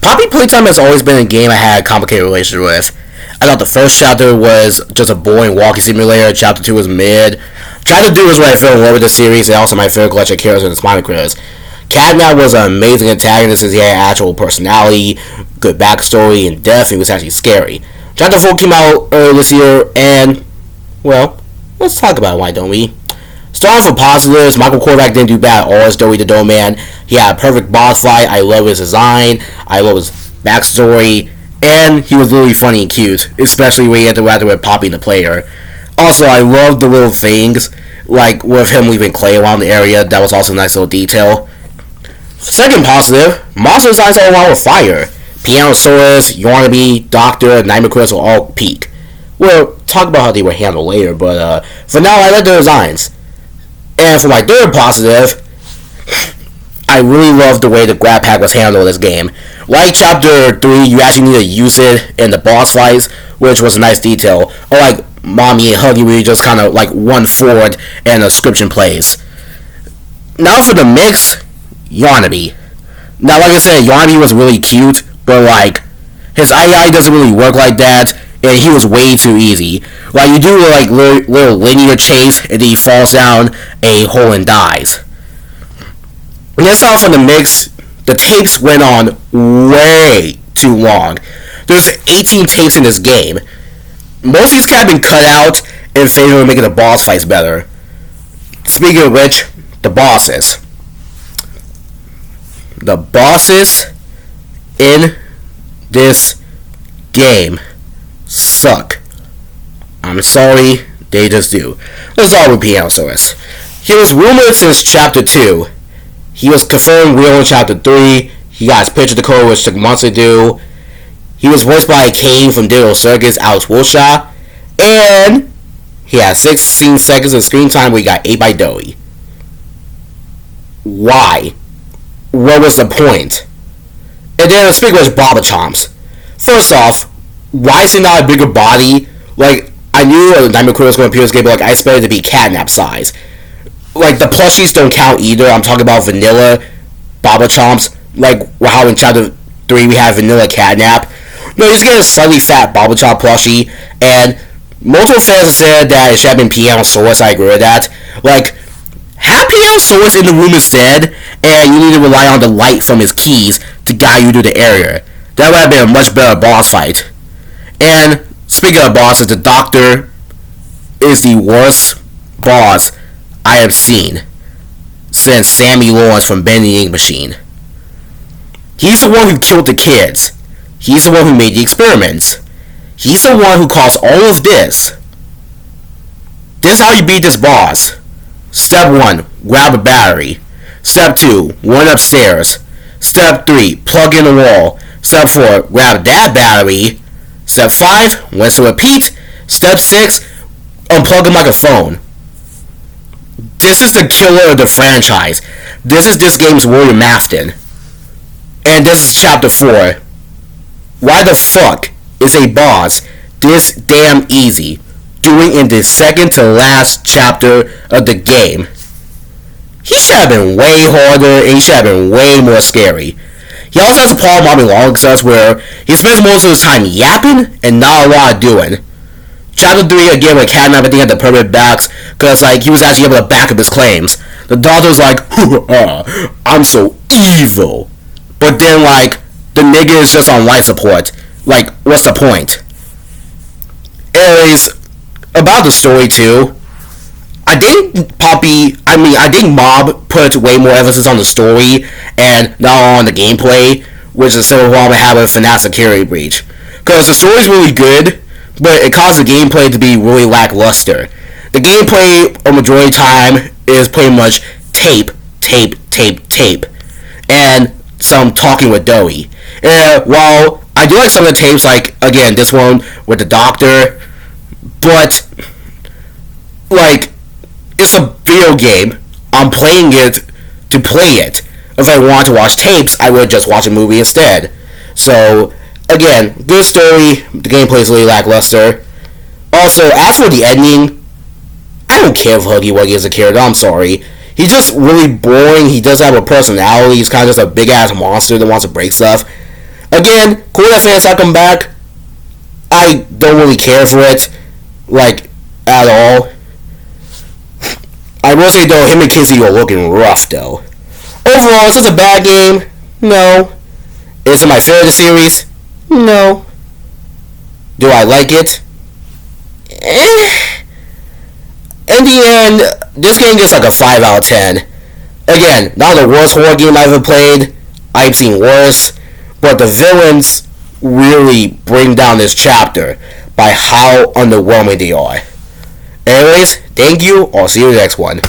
Poppy Playtime has always been a game I had a complicated relationship with. I thought the first chapter was just a boring walking simulator. Chapter 2 was mid. Chapter 3 was where I fell in love with the series and also my favorite collection of characters and Smiley Critters. Catnap was an amazing antagonist since he had actual personality, good backstory, and depth, and he was actually scary. Chapter 4 came out earlier this year, and, well, let's talk about it, why don't we? Starting for positives, Michael Korvac didn't do bad at all as Doughy the Doorman. He had a perfect boss fight. I love his design. I love his backstory. And he was really funny and cute, especially when he interacted with Poppy the player. Also, I love the little things, like with him leaving clay around the area. That was also a nice little detail. Second positive, monster designs all around with fire. Pianosaurus, Yarnaby, Doctor, and Nightmare Critters will all peak. We'll talk about how they were handled later, but for now, I like their designs. And for my third positive, I really love the way the grab pack was handled in this game. Like Chapter 3, you actually need to use it in the boss fights, which was a nice detail. Or like Mommy and Huggy, where you just kind of like run forward and the description plays. Now for the mix, Yarnaby. Now, like I said, Yarnaby was really cute, but like his AI doesn't really work like that, and he was way too easy. Like you do like little linear chase, and then he falls down a hole and dies. And that's all for the mix. The tapes went on way too long. There's 18 tapes in this game. Most of these have been cut out in favor of making the boss fights better. Speaking of which, the bosses. The bosses in this game suck. I'm sorry, they just do. Let's start with Pianosaurus. He was rumored since Chapter 2. He was confirmed real in Chapter 3. He got his picture decoded, which took months to do. He was voiced by Kane from Digital Circus, Alex Wilshaw. And he had 16 seconds of screen time where he got ate by Doughy. Why? What was the point? And then speaking of Bob-a-Chomps. First off, why is he not a bigger body? Like, I knew Nightmare Critters was going to appear in this game, but like, I expected it to be Catnap size. Like, the plushies don't count either. I'm talking about vanilla Bob-a-Chomps. Like, how in Chapter 3 we have vanilla Catnap. No, he's getting a slightly fat Bob-a-Chomp plushie, and multiple fans have said that it should have been Pianosaurus. I agree with that. Like, have Pianosaurus in the room instead, and you need to rely on the light from his keys to guide you through the area. That would have been a much better boss fight. And speaking of bosses, the Doctor is the worst boss I have seen since Sammy Lawrence from Ben the Ink Machine. He's the one who killed the kids. He's the one who made the experiments. He's the one who caused all of this. This is how you beat this boss. Step 1, grab a battery. Step 2, run upstairs. Step 3, plug in the wall. Step 4, grab that battery. Step 5, rinse to repeat. Step 6, unplug him like a phone. This is the killer of the franchise. This is this game's William Afton. And this is Chapter 4. Why the fuck is a boss this damn easy doing in the second to last chapter of the game? He should have been way harder and he should have been way more scary. He also has a problem having long success where he spends most of his time yapping and not a lot of doing. Chapter 3 again with Catnap, I think had the perfect backs because like he was actually able to back up his claims. The Doctor's like, I'm so evil. But then like the nigga is just on life support. Like, what's the point? Anyways, about the story too. I think Mob put way more emphasis on the story and not on the gameplay, which is a similar problem I have with FNAF Security Breach. Because the story's really good, but it caused the gameplay to be really lackluster. The gameplay, a majority of the time, is pretty much tape, and some talking with Doughy. And while I do like some of the tapes, like, again, this one with the Doctor, but, like, it's a video game. I'm playing it to play it. If I wanted to watch tapes, I would just watch a movie instead. So, again, good story. The gameplay is really lackluster. Also, as for the ending, I don't care if Huggy Wuggy is a character. I'm sorry. He's just really boring. He doesn't have a personality. He's kind of just a big-ass monster that wants to break stuff. Again, cool that Phantom come back. I don't really care for it, like, at all. I will say, though, him and Kizzy are looking rough, though. Overall, is this a bad game? No. Is it my favorite series? No. Do I like it? In the end, this game gets like a 5 out of 10. Again, not the worst horror game I've ever played. I've seen worse. But the villains really bring down this chapter by how underwhelming they are. Anyways, thank you. I'll see you in the next one.